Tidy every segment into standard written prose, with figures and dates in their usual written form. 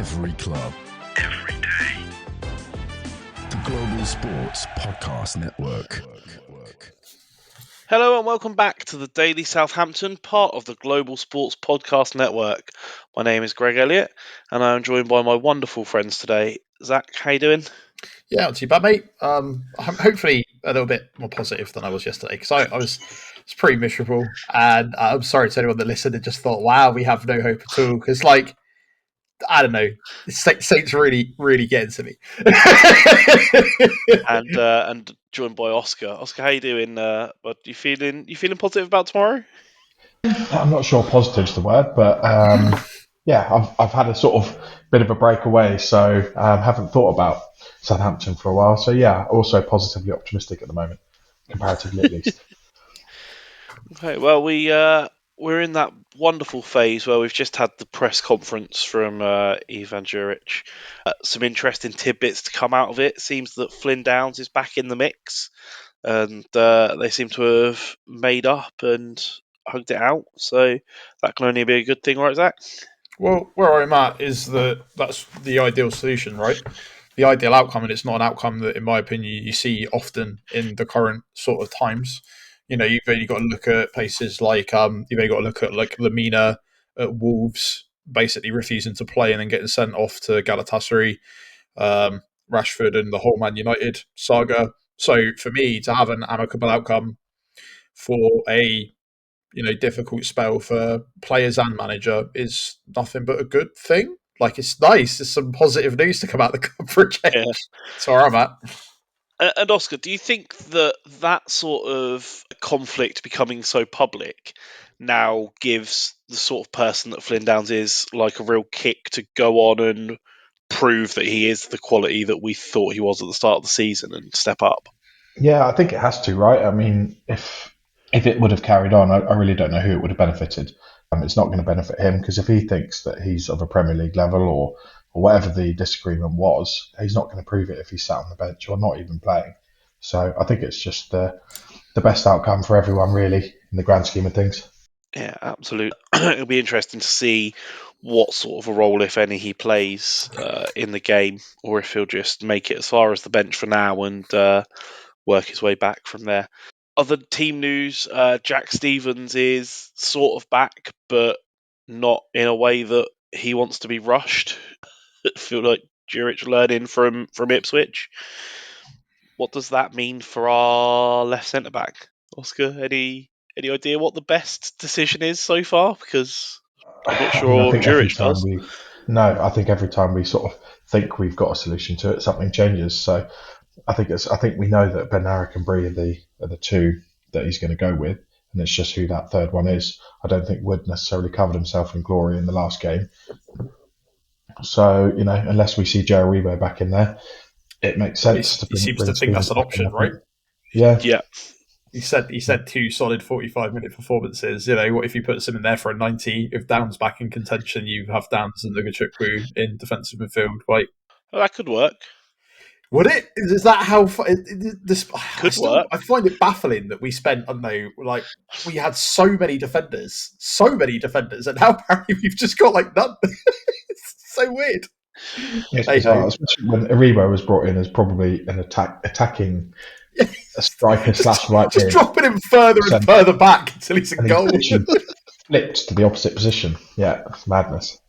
Every club. Every day. The Global Sports Podcast Network. Hello and welcome back to the Daily Southampton, part of the Global Sports Podcast Network. My name is Greg Elliott and I am joined by my wonderful friends today. Zach, how you doing? Yeah, not too bad, mate. I'm hopefully a little bit more positive than I was yesterday because I was pretty miserable, and I'm sorry to anyone that listened and just thought, "Wow, we have no hope at all." Because, like, I don't know, Saints really, really getting to me. and joined by Oscar. Oscar, how you doing? But you feeling positive about tomorrow? I'm not sure positive's the word, but yeah, I've had a sort of bit of a breakaway, so haven't thought about Southampton for a while. So yeah, also positively optimistic at the moment, comparatively at least. Okay, well we're in that wonderful phase where we've just had the press conference from Ivan Juric. Some interesting tidbits to come out of it. Seems that Flynn Downs is back in the mix, and they seem to have made up and hugged it out. So that can only be a good thing, right, Zach? Well, where I'm at is that that's the ideal solution, right? The ideal outcome, and it's not an outcome that, in my opinion, you see often in the current sort of times. You know, you've only got to look at places like you've only got to look at like Lamina at Wolves basically refusing to play and then getting sent off to Galatasaray, Rashford and the whole Man United saga. So for me to have an amicable outcome for a difficult spell for players and manager is nothing but a good thing. Like, it's nice. There's some positive news to come out of the club for a change. Yeah. That's where I'm at. And Oscar, do you think that sort of conflict becoming so public now gives the sort of person that Flynn Downs is like a real kick to go on and prove that he is the quality that we thought he was at the start of the season and step up? Yeah, I think it has to, right? I mean, if it would have carried on, I really don't know who it would have benefited. It's not going to benefit him because if he thinks that he's of a Premier League level or whatever the disagreement was, he's not going to prove it if he's sat on the bench or not even playing. So I think it's just the best outcome for everyone, really, in the grand scheme of things. Yeah, absolutely. It'll be interesting to see what sort of a role, if any, he plays in the game, or if he'll just make it as far as the bench for now and work his way back from there. Other team news, Jack Stevens is sort of back, but not in a way that he wants to be rushed. I feel like Juric learning from Ipswich. What does that mean for our left centre-back? Oscar, any idea what the best decision is so far? Because I'm not sure Juric does. I think every time we sort of think we've got a solution to it, something changes. So I think we know that Bioniq and Bree are the two that he's going to go with, and it's just who that third one is. I don't think Wood necessarily covered himself in glory in the last game. So, unless we see Joe Aribo back in there, it makes sense. He seems to think that's an option, right? Yeah. He said 2 solid 45-minute performances. What if you put some in there for a 90? If Downs back in contention, you have Downs and Lugachukwu in defensive midfield. Like, well, that could work. Would it? Is that how? This could work. I find it baffling that we spent, I don't know, like we had so many defenders, and now apparently we've just got like none. It's so weird. It's bizarre, especially when Aribo was brought in as probably an attacking a striker / right. Just dropping him further and further back until he's in goal. Flipped to the opposite position. Yeah, it's madness.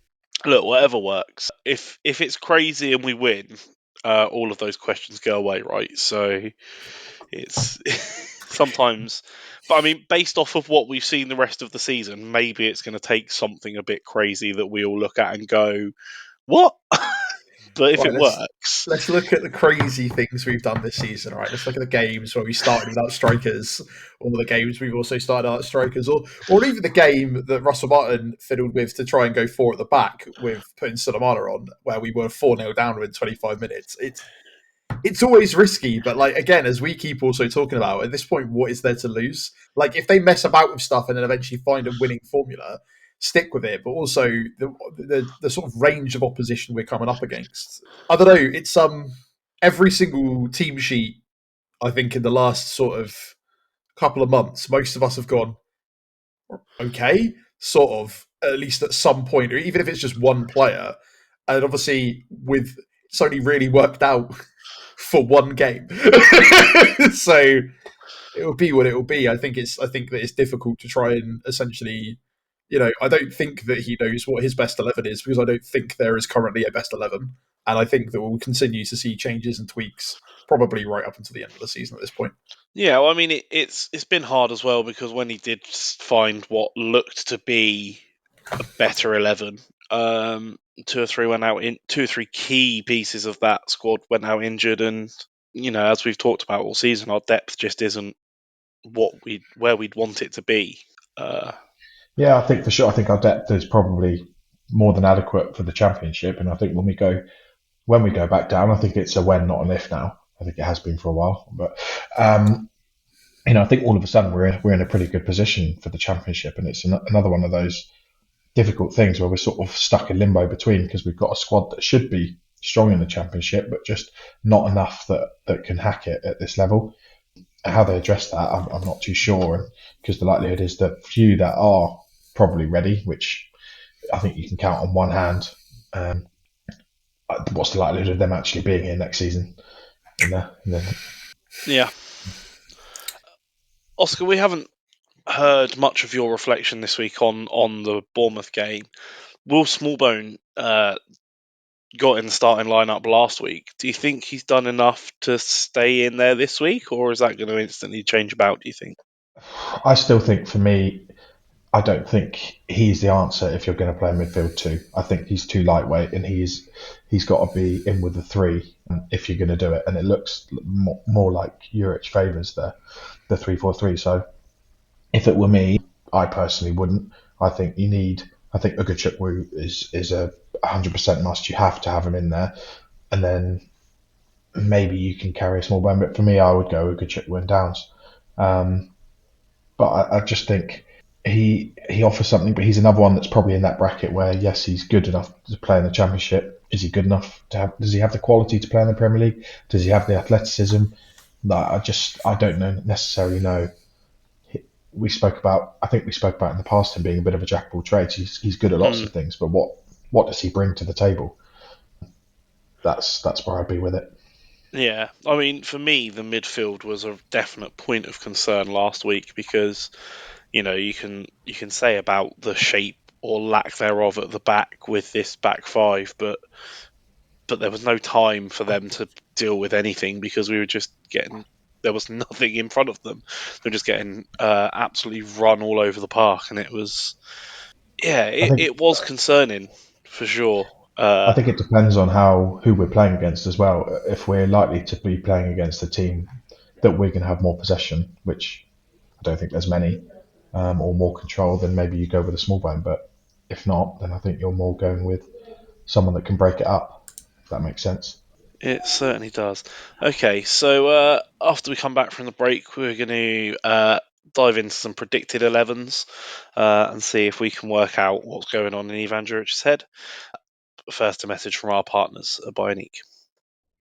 Look, whatever works. If it's crazy and we win, all of those questions go away, right? So it's sometimes, but I mean, based off of what we've seen the rest of the season, maybe it's going to take something a bit crazy that we all look at and go, "What?" But if it works, let's look at the crazy things we've done this season. Right, let's look at the games where we started without strikers, or the games we've also started without strikers, or even the game that Russell Martin fiddled with to try and go 4 at the back with putting Sulemana on, where we were 4-0 down within 25 minutes. It's always risky, but like again, as we keep also talking about, at this point, what is there to lose? Like if they mess about with stuff and then eventually find a winning formula, stick with it. But also the sort of range of opposition we're coming up against. I don't know. It's every single team sheet. I think in the last sort of couple of months, most of us have gone okay, sort of at least at some point, or even if it's just one player. And obviously, it's only really worked out for one game. So it will be what it will be. I think that it's difficult to try and essentially, I don't think that he knows what his best 11 is, because I don't think there is currently a best 11. And I think that we'll continue to see changes and tweaks probably right up until the end of the season at this point. Yeah, well, I mean, it's been hard as well, because when he did find what looked to be a better 11, two or three key pieces of that squad went out injured, and as we've talked about all season, our depth just isn't where we'd want it to be. Yeah, I think for sure. I think our depth is probably more than adequate for the Championship, and I think when we go back down, I think it's a when, not an if now. I think it has been for a while, but I think all of a sudden we're in a pretty good position for the Championship, and it's another one of those difficult things where we're sort of stuck in limbo between, because we've got a squad that should be strong in the Championship, but just not enough that can hack it at this level. How they address that, I'm not too sure, because the likelihood is that few that are probably ready, which I think you can count on one hand. What's the likelihood of them actually being here next season? Yeah. Oscar, we haven't heard much of your reflection this week on the Bournemouth game. Will Smallbone got in the starting lineup last week. Do you think he's done enough to stay in there this week, or is that going to instantly change about, do you think? I still think, for me, I don't think he's the answer if you're going to play midfield two. I think he's too lightweight, and he's got to be in with the three if you're going to do it. And it looks more like Juric favours the 3-4-3. So if it were me, I personally wouldn't. I think Ugochukwu is a 100% must. You have to have him in there, and then maybe you can carry a Smallbone. But for me, I would go Ugochukwu and Downs. But I just think he offers something, but he's another one that's probably in that bracket where, yes, he's good enough to play in the Championship. Is he good enough does he have the quality to play in the Premier League? Does he have the athleticism? I don't necessarily know. I think we spoke about in the past him being a bit of a jack of all trades. He's good at lots of things, but what does he bring to the table? That's where I'd be with it. Yeah, I mean, for me, the midfield was a definite point of concern last week, because you can say about the shape or lack thereof at the back with this back five, but there was no time for them to deal with anything, because we were just there was nothing in front of them. They were just getting absolutely run all over the park, and it was it was concerning for sure. I think it depends on who we're playing against as well. If we're likely to be playing against a team that we're going to have more possession, which I don't think there's many, or more control, then maybe you go with a Smallbone. But if not, then I think you're more going with someone that can break it up, if that makes sense. It certainly does. Okay, so after we come back from the break, we're going to dive into some predicted 11s and see if we can work out what's going on in Ivan Juric's head. First, a message from our partners at Bioniq.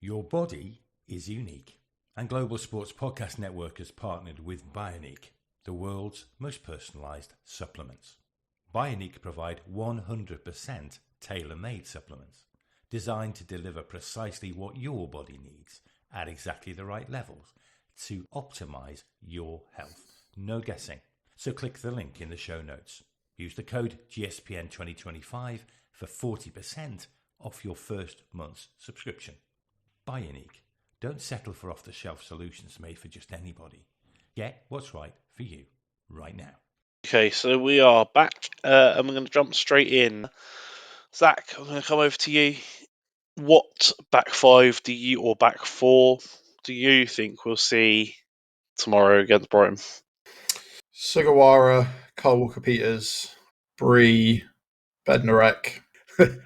Your body is unique, and Global Sports Podcast Network has partnered with Bioniq, the world's most personalised supplements. Bioniq provide 100% tailor-made supplements, designed to deliver precisely what your body needs at exactly the right levels to optimize your health. No guessing. So click the link in the show notes. Use the code GSPN2025 for 40% off your first month's subscription. Bioniq. Don't settle for off-the-shelf solutions made for just anybody. Get what's right for you right now. Okay, so we are back, and we're going to jump straight in. Zach, I'm going to come over to you. What back five or back four do you think we'll see tomorrow against Brighton? Sugawara, Kyle Walker-Peters, Bree, Bednarek.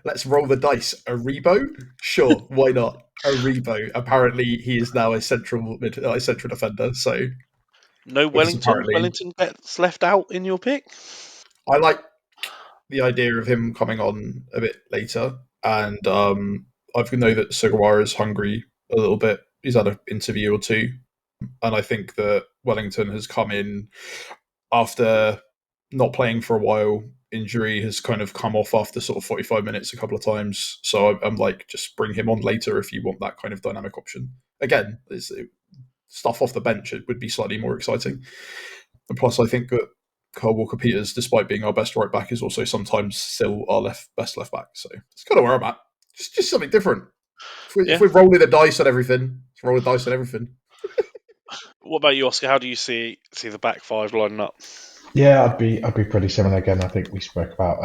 Let's roll the dice. Aribo? Sure, why not? Aribo. Apparently, he is now a central defender. So no Wellington. Wellington gets left out in your pick. I like the idea of him coming on a bit later, and I know that Sugawara is hungry a little bit. He's had an interview or two, and I think that Wellington has come in after not playing for a while injury has kind of come off after sort of 45 minutes a couple of times. So I'm like, just bring him on later if you want that kind of dynamic option. Again, stuff off the bench, it would be slightly more exciting. And plus, I think that Kyle Walker-Peters, despite being our best right back, is also sometimes still our best left back. So it's kind of where I'm at. Just something different. If we're rolling the dice on everything, let's roll the dice on everything. What about you, Oscar? How do you see the back five lining up? Yeah, I'd be pretty similar again. I think we spoke about.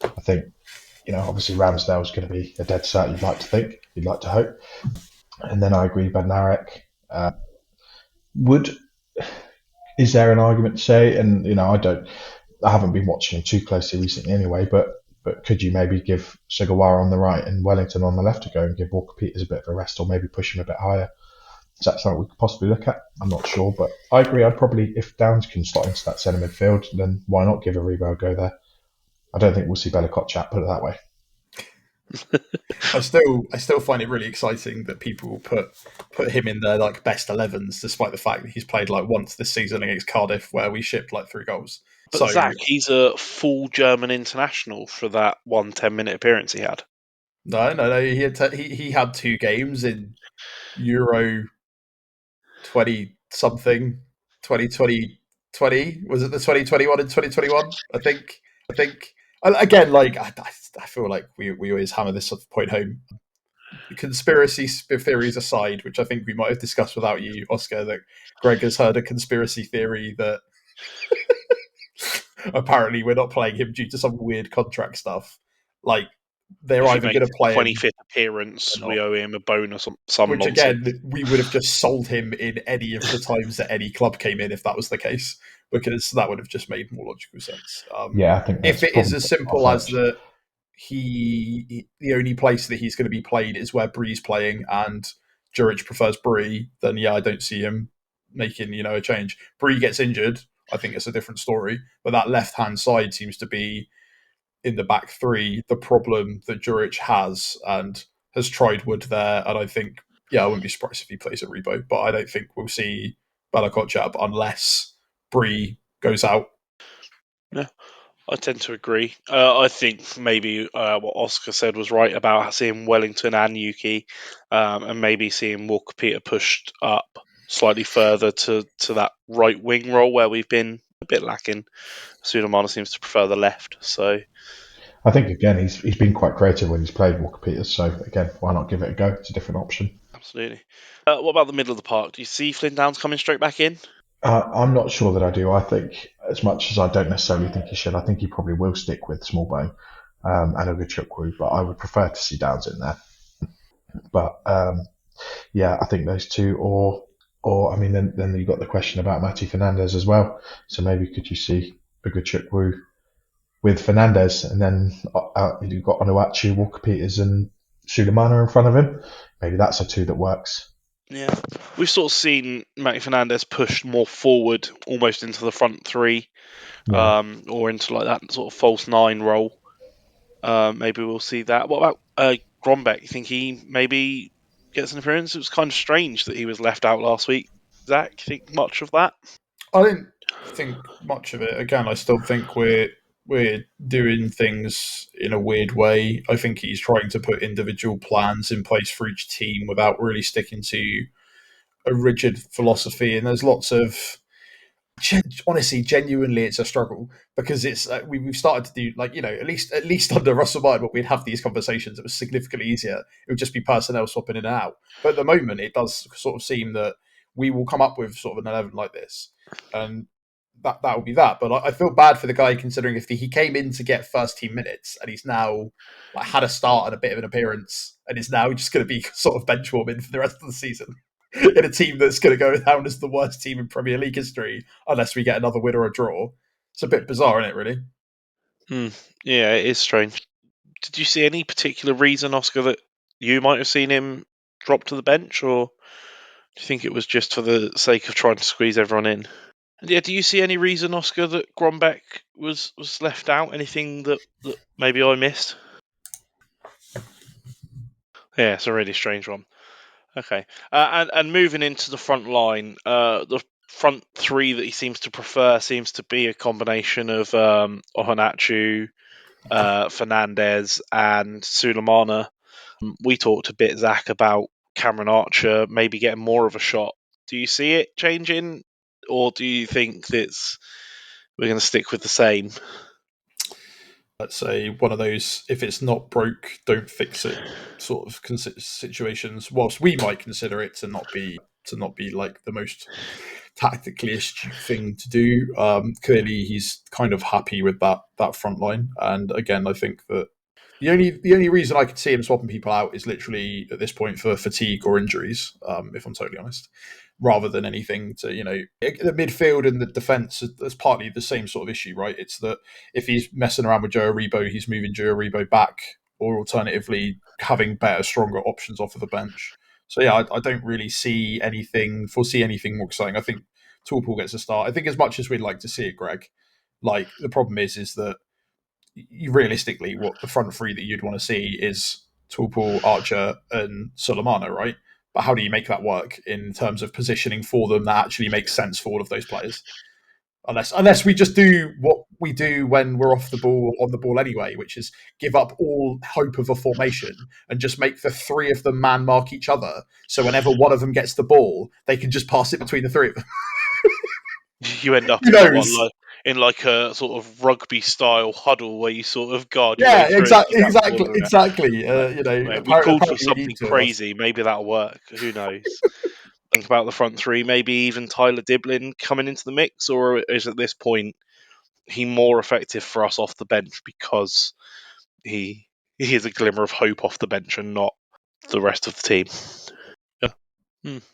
I think obviously Ramsdale's going to be a dead cert. You'd like to think, you'd like to hope, and then I agree. Bednarek is there an argument to say? And I haven't been watching him too closely recently anyway. But could you maybe give Sugawara on the right and Wellington on the left to go and give Walker-Peters a bit of a rest, or maybe push him a bit higher? Is that something we could possibly look at? I'm not sure, but I agree. I'd probably, if Downs can slot into that centre midfield, then why not give Aribo a go there? I don't think we'll see Bella Kotchap, put it that way. I still find it really exciting that people put him in their like best 11s, despite the fact that he's played like once this season against Cardiff, where we shipped like 3 goals. But so Zach, he's a full German international for that 1 10-minute appearance he had. No. He had 2 games in Euro 20 something, 2020. Was it the 2021 and 2021? I think. Again, like I feel like we always hammer this point home. Conspiracy theories aside, which I think we might have discussed without you, Oscar, that Greg has heard a conspiracy theory that apparently we're not playing him due to some weird contract stuff. Like they're either going to play 25th appearance, we owe him a bonus on some which nonsense. Again, we would have just sold him in any of the times that any club came in if that was the case, because that would have just made more logical sense. Yeah, I think if it is as simple as that the only place that he's going to be played is where Bree's playing and Juric prefers Bree, then yeah, I don't see him making a change. Bree gets injured, I think it's a different story, but that left hand side seems to be in the back 3 the problem that Juric has, and has tried Wood there, and I think I wouldn't be surprised if he plays at Rebo, but I don't think we'll see Bella Kotchap unless Bree goes out. Yeah, I tend to agree. I think maybe what Oscar said was right about seeing Wellington and Yuki, and maybe seeing Walker-Peters pushed up slightly further to that right wing role where we've been a bit lacking. Sudamana seems to prefer the left, so I think again he's been quite creative when he's played Walker-Peters. So again, why not give it a go? It's a different option. Absolutely. What about the middle of the park? Do you see Flynn Downs coming straight back in? I'm not sure that I do. I think, as much as I don't necessarily think he should, I think he probably will stick with Smallbone and Ogachukwu, but I would prefer to see Downs in there. But I think those two, or I mean, then you've got the question about Matty Fernandez as well. So maybe could you see Ogachukwu with Fernandez, and then you've got Onuachu, Walker-Peters, and Sulemana in front of him? Maybe that's a 2 that works. Yeah, we've sort of seen Matty Fernandez pushed more forward, almost into the front 3, or into like that sort of false 9 role. Maybe we'll see that. What about Grombeck? You think he maybe gets an appearance? It was kind of strange that he was left out last week. Zach, you think much of that? I didn't think much of it. Again, I still think we're doing things in a weird way. I think he's trying to put individual plans in place for each team without really sticking to a rigid philosophy. And there's lots of, honestly, genuinely, it's a struggle, because it's we've started to do at least under Russell Martin, but we'd have these conversations. It was significantly easier. It would just be personnel swapping in and out. But at the moment, it does sort of seem that we will come up with sort of an 11 like this, and that will be that. But I feel bad for the guy, considering if he came in to get first team minutes and he's now had a start and a bit of an appearance and is now just going to be sort of bench warming for the rest of the season in a team that's going to go down as the worst team in Premier League history unless we get another win or a draw. It's a bit bizarre, isn't it, really? Yeah, it is strange. Did you see any particular reason, Oscar, that you might have seen him drop to the bench, or do you think it was just for the sake of trying to squeeze everyone in? And yeah, do you see any reason, Oscar, that Grombeck was left out? Anything that maybe I missed? Yeah, it's a really strange one. Okay, and moving into the front line, the front three that he seems to prefer seems to be a combination of Ohonachu, Fernandez, and Sulemana. We talked a bit, Zach, about Cameron Archer maybe getting more of a shot. Do you see it changing, or do you think that we're going to stick with the same? Let's say one of those, if it's not broke, don't fix it sort of situations. Whilst we might consider it to not be like the most tactically astute thing to do, clearly he's kind of happy with that front line. And again, I think that the only reason I could see him swapping people out is literally at this point for fatigue or injuries, if I'm totally honest, rather than anything to, the midfield and the defence is partly the same sort of issue, right? It's that if he's messing around with Joe Aribo, he's moving Joe Aribo back, or alternatively having better, stronger options off of the bench. So yeah, I don't really foresee anything more exciting. I think Torpal gets a start. I think as much as we'd like to see it, Greg, like the problem is that realistically, what the front three that you'd want to see is Torpal, Archer, and Sulemana, right? But how do you make that work in terms of positioning for them that actually makes sense for all of those players? Unless we just do what we do when we're on the ball anyway, which is give up all hope of a formation and just make the three of them man mark each other. So whenever one of them gets the ball, they can just pass it between the three of them. You end up in like a sort of rugby style huddle where you sort of guard your way through. Exactly. We called for apparently we need something to. crazy. Maybe that'll work. Who knows? Think about the front three. Maybe even Tyler Diblin coming into the mix, or is at this point he more effective for us off the bench because he is a glimmer of hope off the bench and not the rest of the team.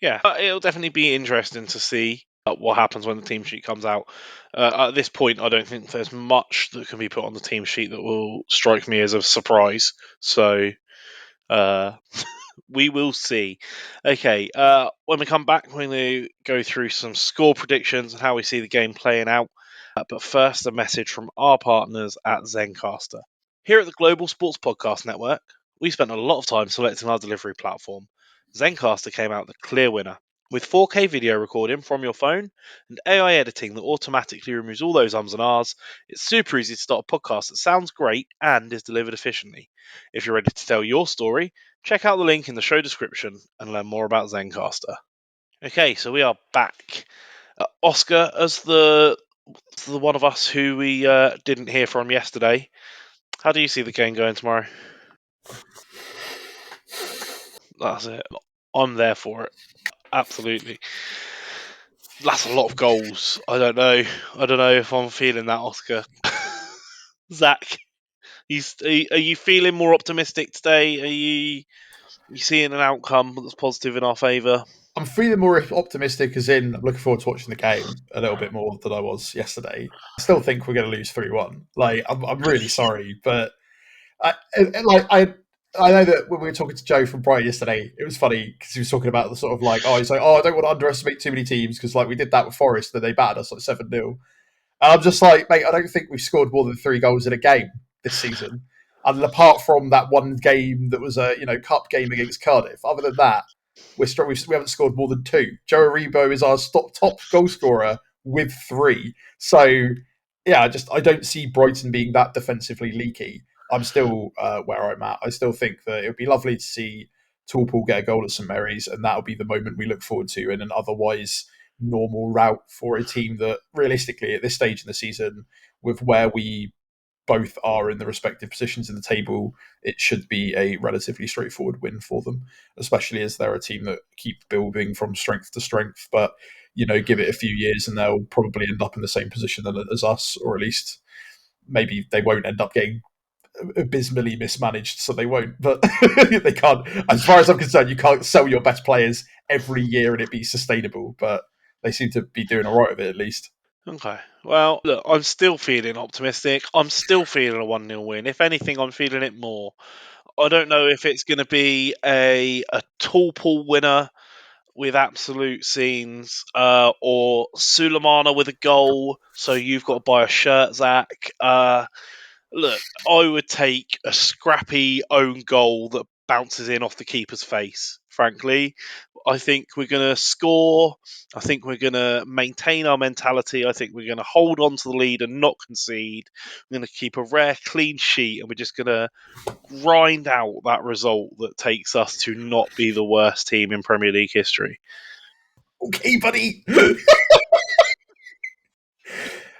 Yeah, it'll definitely be interesting to see what happens when the team sheet comes out. At this point, I don't think there's much that can be put on the team sheet that will strike me as a surprise. So we will see. Okay, when we come back, we're going to go through some score predictions and how we see the game playing out. But first, a message from our partners at Zencastr. Here at the Global Sports Podcast Network, we spent a lot of time selecting our delivery platform. Zencastr came out the clear winner. With 4K video recording from your phone and AI editing that automatically removes all those ums and ahs, it's super easy to start a podcast that sounds great and is delivered efficiently. If you're ready to tell your story, check out the link in the show description and learn more about Zencastr. Okay, so we are back. Oscar, as the one of us who we didn't hear from yesterday, how do you see the game going tomorrow? That's it. I'm there for it. Absolutely. That's a lot of goals. I don't know if I'm feeling that, Oscar. Zach, are you feeling more optimistic today? Are you seeing an outcome that's positive in our favour? I'm feeling more optimistic, as in I'm looking forward to watching the game a little bit more than I was yesterday. I still think we're going to lose 3-1. Like, I'm really sorry, but I know that when we were talking to Joe from Brighton yesterday, it was funny because he was talking about the sort of like, he's like, I don't want to underestimate too many teams because like we did that with Forest and they battered us like 7-0. And I'm just like, mate, I don't think we've scored more than 3 goals in a game this season. And apart from that one game that was a cup game against Cardiff, other than that, we haven't scored more than 2. Joe Aribo is our top goal scorer with 3. So yeah, I don't see Brighton being that defensively leaky. I'm still where I'm at. I still think that it would be lovely to see Torpal get a goal at St Mary's, and that'll be the moment we look forward to in an otherwise normal route for a team that realistically at this stage in the season, with where we both are in the respective positions in the table, it should be a relatively straightforward win for them, especially as they're a team that keep building from strength to strength. But, give it a few years and they'll probably end up in the same position as us, or at least maybe they won't end up getting abysmally mismanaged, so they won't. But they can't, as far as I'm concerned, you can't sell your best players every year and it be sustainable. But they seem to be doing all right with it, at least. Okay. Well, look, I'm still feeling optimistic. I'm still feeling a 1-0 win. If anything, I'm feeling it more. I don't know if it's going to be a Torpal winner with absolute scenes or Sulemana with a goal, so you've got to buy a shirt, Zach. Look, I would take a scrappy own goal that bounces in off the keeper's face. frankly. I think we're going to score. I think we're going to maintain our mentality. I think we're going to hold on to the lead and not concede. We're going to keep a rare clean sheet, and we're just going to grind out that result that takes us to not be the worst team in Premier League history. Okay, buddy.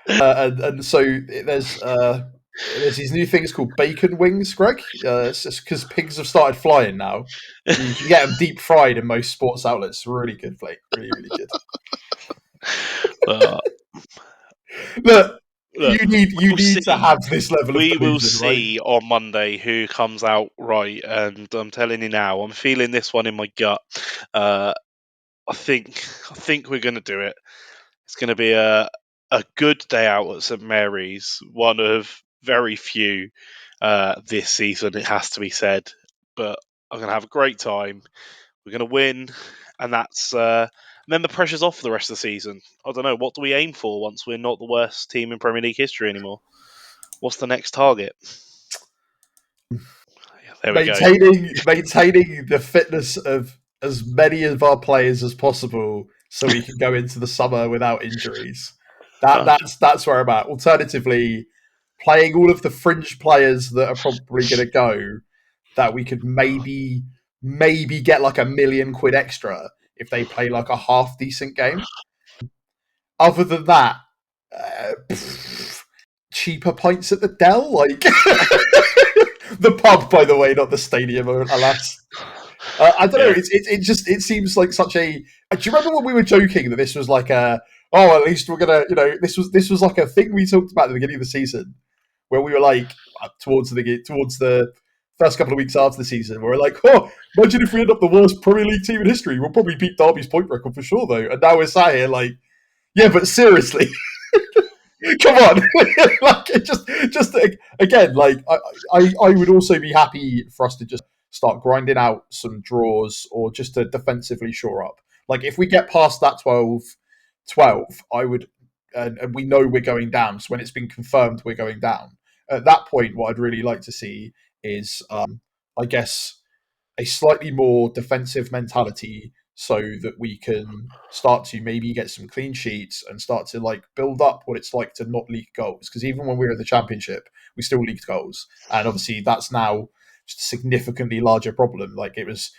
And so there's these new things called bacon wings, Greg. It's just because pigs have started flying now. You can get them deep fried in most sports outlets. Really good, Blake. Really, really good. Look, you need to have this level of We delusion, will see on Monday who comes out right, and I'm telling you now, I'm feeling this one in my gut. I think we're going to do it. It's going to be a good day out at St Mary's, one of very few this season, it has to be said. But I'm going to have a great time. We're going to win, and that's then the pressure's off for the rest of the season. I don't know, what do we aim for once we're not the worst team in Premier League history anymore? What's the next target? There we go. Maintaining the fitness of as many of our players as possible, so we can go into the summer without injuries. That's where I'm at. Alternatively, playing all of the fringe players that are probably going to go, that we could maybe get like £1 million extra if they play like a half decent game. Other than that, cheaper pints at the Dell, like the pub, by the way, not the stadium, alas. I don't know. It seems like such a. Do you remember when we were joking that this was like a? Oh, at least we're gonna. This was like a thing we talked about at the beginning of the season, where we were like towards the first couple of weeks after the season, we were like, oh, imagine if we end up the worst Premier League team in history. We'll probably beat Derby's point record for sure, though. And now we're sat here like, yeah, but seriously. Come on, like it just again, like I would also be happy for us to just start grinding out some draws or just to defensively shore up. Like if we get past that 12, I would, and we know we're going down. So when it's been confirmed we're going down, at that point, what I'd really like to see is, I guess, a slightly more defensive mentality, so that we can start to maybe get some clean sheets and start to like build up what it's like to not leak goals. Because even when we were in the Championship, we still leaked goals, and obviously that's now just a significantly larger problem. Like it was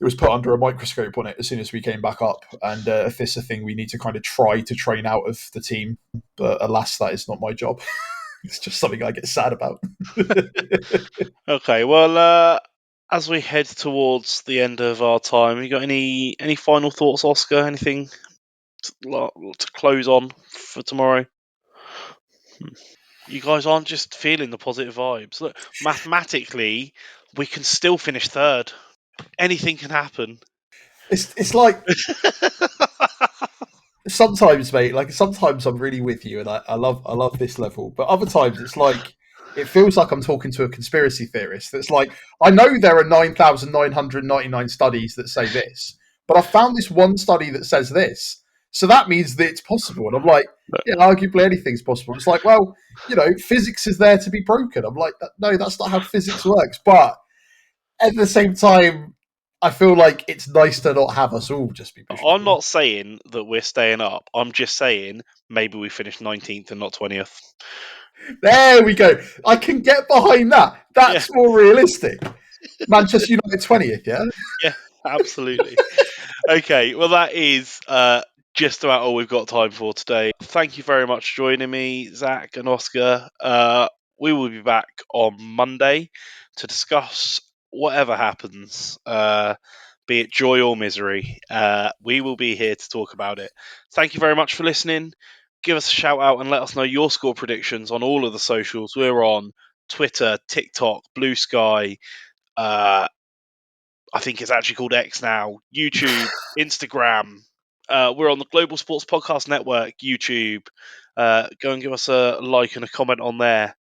put under a microscope on it as soon as we came back up, and if this is a thing we need to kind of try to train out of the team, but alas, that is not my job. It's just something I get sad about. Okay, well, as we head towards the end of our time, you got any final thoughts, Oscar? Anything to close on for tomorrow? You guys aren't just feeling the positive vibes. Look, mathematically, we can still finish third. Anything can happen. It's like sometimes, mate. Like sometimes I'm really with you, and I love this level. But other times, it's like it feels like I'm talking to a conspiracy theorist. That's like, I know there are 9,999 studies that say this, but I found this one study that says this, so that means that it's possible. And I'm like, yeah, arguably anything's possible. It's like, well, physics is there to be broken. I'm like, no, that's not how physics works. But at the same time, I feel like it's nice to not have us all just be pushing. I'm not saying that we're staying up. I'm just saying maybe we finish 19th and not 20th. There we go. I can get behind that. That's more realistic. Manchester United 20th, yeah? Yeah, absolutely. Okay, well, that is just about all we've got time for today. Thank you very much for joining me, Zach and Oscar. We will be back on Monday to discuss whatever happens, be it joy or misery. We will be here to talk about it. Thank you very much for listening. Give us a shout out and let us know your score predictions on all of the socials. We're on Twitter, TikTok, Blue Sky. I think it's actually called X now. YouTube, Instagram. We're on the Global Sports Podcast Network, YouTube. Go and give us a like and a comment on there.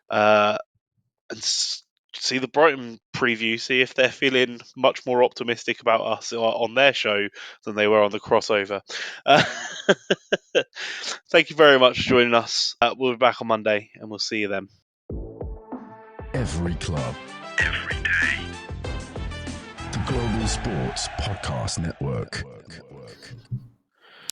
And see the Brighton preview. See if they're feeling much more optimistic about us on their show than they were on the crossover. Thank you very much for joining us. We'll be back on Monday, and we'll see you then. Every club, every day. The Global Sports Podcast Network.